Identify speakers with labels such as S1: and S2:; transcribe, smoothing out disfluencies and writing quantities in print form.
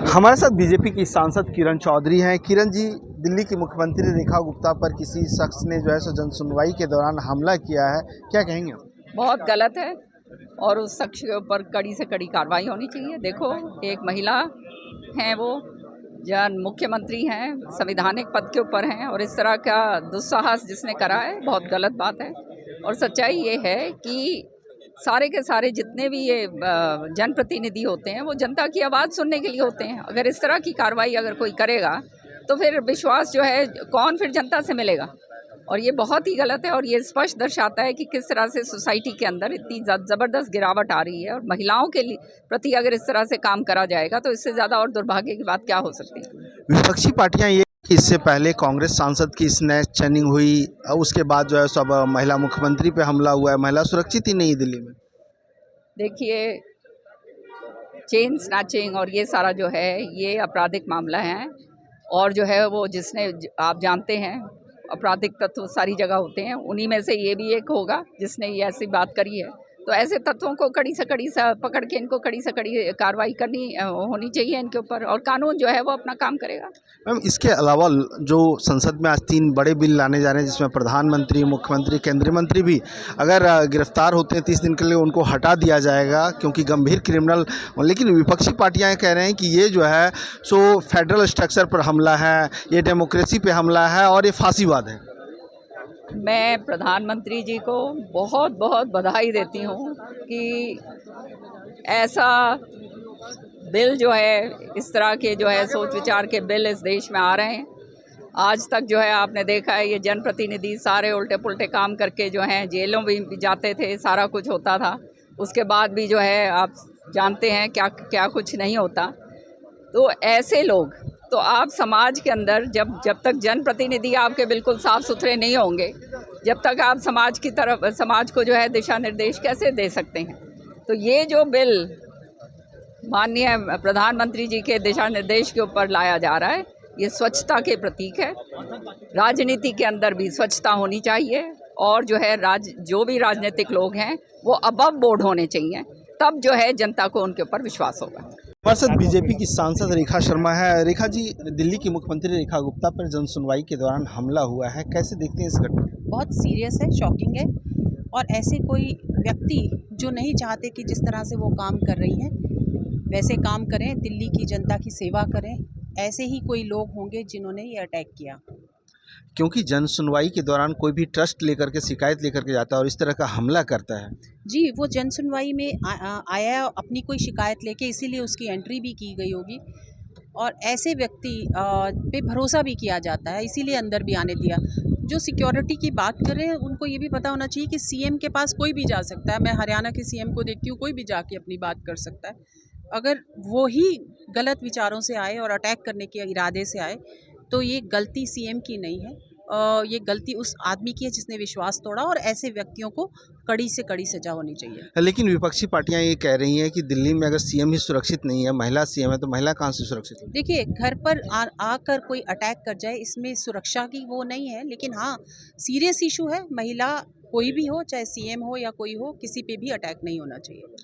S1: हमारे साथ बीजेपी की सांसद किरण चौधरी हैं। किरण जी, दिल्ली की मुख्यमंत्री रेखा गुप्ता पर किसी शख्स ने जो है सो जन सुनवाई के दौरान हमला किया है, क्या कहेंगे?
S2: बहुत गलत है और उस शख्स के ऊपर कड़ी से कड़ी कार्रवाई होनी चाहिए। देखो, एक महिला हैं, वो जन मुख्यमंत्री हैं, संवैधानिक पद के ऊपर हैं और इस तरह का दुस्साहस जिसने करा है, बहुत गलत बात है। और सच्चाई ये है कि सारे के सारे जितने भी ये जनप्रतिनिधि होते हैं वो जनता की आवाज़ सुनने के लिए होते हैं। अगर इस तरह की कार्रवाई अगर कोई करेगा तो फिर विश्वास जो है कौन फिर जनता से मिलेगा। और ये बहुत ही गलत है और ये स्पष्ट दर्शाता है कि किस तरह से सोसाइटी के अंदर इतनी ज़बरदस्त गिरावट आ रही है। और महिलाओं के लिए प्रति अगर इस तरह से काम करा जाएगा तो इससे ज़्यादा और दुर्भाग्य की बात क्या हो सकती है।
S1: विपक्षी पार्टियां ये कि इससे पहले कांग्रेस सांसद की स्नैच चैनिंग हुई, उसके बाद जो है सब महिला मुख्यमंत्री पे हमला हुआ है। महिला सुरक्षित ही नहीं दिल्ली में।
S2: देखिए, चेन स्नैचिंग और ये सारा जो है ये आपराधिक मामला है और जो है वो जिसने आप जानते हैं आपराधिक तत्व सारी जगह होते हैं, उन्हीं में से ये भी एक होगा जिसने ये ऐसी बात करी है। तो ऐसे तत्वों को कड़ी से कड़ी पकड़ के इनको कड़ी से कड़ी कार्रवाई करनी होनी चाहिए इनके ऊपर और कानून जो है वो अपना काम करेगा।
S1: मैम, इसके अलावा जो संसद में आज 3 बड़े बिल लाने जा रहे हैं जिसमें प्रधानमंत्री, मुख्यमंत्री, केंद्रीय मंत्री भी अगर गिरफ्तार होते हैं 30 दिन के लिए उनको हटा दिया जाएगा क्योंकि गंभीर क्रिमिनल। लेकिन विपक्षी पार्टियां कह रहे हैं कि ये जो है सो फेडरल स्ट्रक्चर पर हमला है, ये डेमोक्रेसी पे हमला है और ये फांसीवाद है।
S2: मैं प्रधानमंत्री जी को बहुत बहुत बधाई देती हूँ कि ऐसा बिल जो है, इस तरह के जो है सोच विचार के बिल इस देश में आ रहे हैं। आज तक जो है आपने देखा है ये जनप्रतिनिधि सारे उल्टे पुल्टे काम करके जो हैं जेलों में भी जाते थे, सारा कुछ होता था। उसके बाद भी जो है आप जानते हैं क्या क्या कुछ नहीं होता। तो ऐसे लोग तो आप समाज के अंदर जब तक जनप्रतिनिधि आपके बिल्कुल साफ़ सुथरे नहीं होंगे, जब तक आप समाज की तरफ समाज को जो है दिशा निर्देश कैसे दे सकते हैं। तो ये जो बिल माननीय प्रधानमंत्री जी के दिशा निर्देश के ऊपर लाया जा रहा है, ये स्वच्छता के प्रतीक है। राजनीति के अंदर भी स्वच्छता होनी चाहिए और जो है जो भी राजनीतिक लोग हैं वो अबव बोर्ड होने चाहिए, तब जो है जनता को उनके ऊपर विश्वास होगा।
S1: हमारे साथ बीजेपी की सांसद रेखा शर्मा है। रेखा जी, दिल्ली की मुख्यमंत्री रेखा गुप्ता पर जन सुनवाई के दौरान हमला हुआ है, कैसे देखते हैं इस घटना?
S3: बहुत सीरियस है, शॉकिंग है और ऐसे कोई व्यक्ति जो नहीं चाहते कि जिस तरह से वो काम कर रही हैं वैसे काम करें, दिल्ली की जनता की सेवा करें, ऐसे ही कोई लोग होंगे जिन्होंने ये अटैक किया।
S1: क्योंकि जन सुनवाई के दौरान कोई भी ट्रस्ट लेकर के शिकायत लेकर के जाता है और इस तरह का हमला करता है।
S3: जी, वो जन सुनवाई में आया अपनी कोई शिकायत लेके, इसीलिए उसकी एंट्री भी की गई होगी और ऐसे व्यक्ति पे भरोसा भी किया जाता है, इसीलिए अंदर भी आने दिया। जो सिक्योरिटी की बात कर रहे हैं उनको ये भी पता होना चाहिए कि सीएम के पास कोई भी जा सकता है। मैं हरियाणा के सीएम को देखती हूँ, कोई भी जाके अपनी बात कर सकता है। अगर वो ही गलत विचारों से आए और अटैक करने के इरादे से आए तो ये गलती सीएम की नहीं है, ये गलती उस आदमी की है जिसने विश्वास तोड़ा और ऐसे व्यक्तियों को कड़ी से कड़ी सजा होनी चाहिए।
S1: लेकिन विपक्षी पार्टियां ये कह रही हैं कि दिल्ली में अगर सीएम ही सुरक्षित नहीं है, महिला सीएम है, तो महिला कहां से सुरक्षित है?
S3: देखिए, घर पर आकर कोई अटैक कर जाए इसमें सुरक्षा की वो नहीं है, लेकिन हाँ सीरियस इशू है। महिला कोई भी हो, चाहे सीएम हो या कोई हो, किसी पे भी अटैक नहीं होना चाहिए।